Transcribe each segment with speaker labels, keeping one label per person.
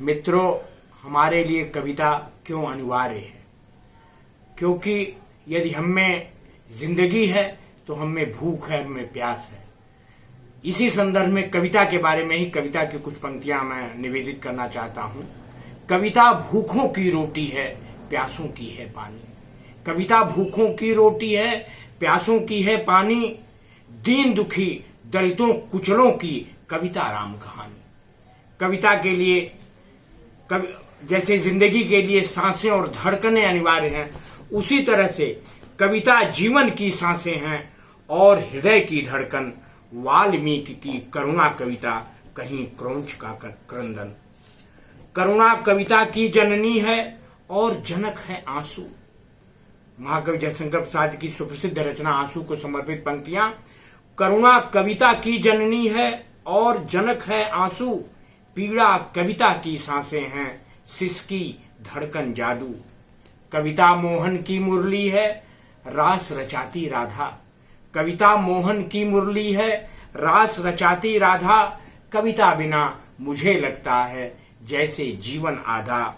Speaker 1: मित्रों, हमारे लिए कविता क्यों अनिवार्य है? क्योंकि यदि हम में जिंदगी है तो हमें भूख है, हमें प्यास है। इसी संदर्भ में कविता के बारे में ही कविता की कुछ पंक्तियां मैं निवेदित करना चाहता हूं। कविता भूखों की रोटी है, प्यासों की है पानी। कविता भूखों की रोटी है, प्यासों की है पानी। दीन दुखी दलितों कुचलों की कविता राम कहानी। कविता के लिए जैसे जिंदगी के लिए सांसें और धड़कनें अनिवार्य हैं, उसी तरह से कविता जीवन की सांसें हैं और हृदय की धड़कन। वाल्मीकि की करुणा कविता कहीं क्रौंच का क्रंदन। करुणा कविता की जननी है और जनक है आंसू। महाकवि जयशंकर प्रसाद की सुप्रसिद्ध रचना आंसू को समर्पित पंक्तियां। करुणा कविता की जननी है और जनक है आंसू। पीड़ा कविता की सांसें हैं, सिसकी धड़कन जादू। कविता मोहन की मुरली है, रास रचाती राधा। कविता मोहन की मुरली है, रास रचाती राधा। कविता बिना मुझे लगता है जैसे जीवन आधा।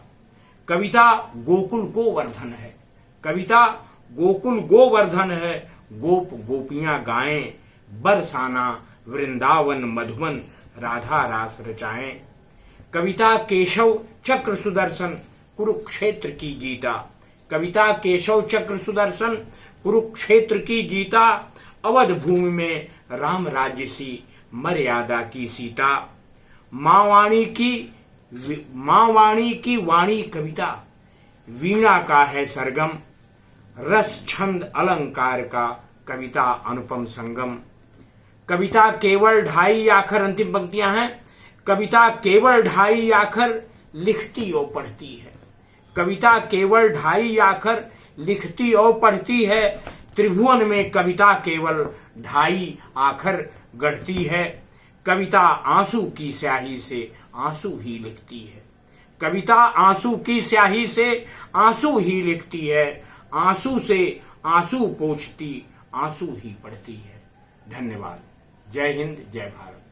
Speaker 1: कविता गोकुल गोवर्धन है। कविता गोकुल गोवर्धन है। गोप गोपियां गाएं, बरसाना वृंदावन मधुवन, राधा रास रचाएं। कविता केशव चक्र सुदर्शन, कुरुक्षेत्र की गीता। कविता केशव चक्र सुदर्शन, कुरुक्षेत्र की गीता। अवध भूमि में राम राज्य सी, मर्यादा की सीता। माँ वाणी की वाणी कविता, वीणा का है सरगम। रस छंद अलंकार का कविता अनुपम संगम। कविता केवल 2.5 आखर, अंतिम पंक्तियां हैं। कविता केवल 2.5 आखर लिखती और पढ़ती है। कविता केवल 2.5 आखर लिखती और पढ़ती है। त्रिभुवन में कविता केवल 2.5 आखर गढ़ती है। कविता आंसू की स्याही से आंसू ही लिखती है। कविता आंसू की स्याही से आंसू ही लिखती है। आंसू से आंसू पोंछती, आंसू ही पढ़ती है। धन्यवाद। जय हिंद, जय भारत।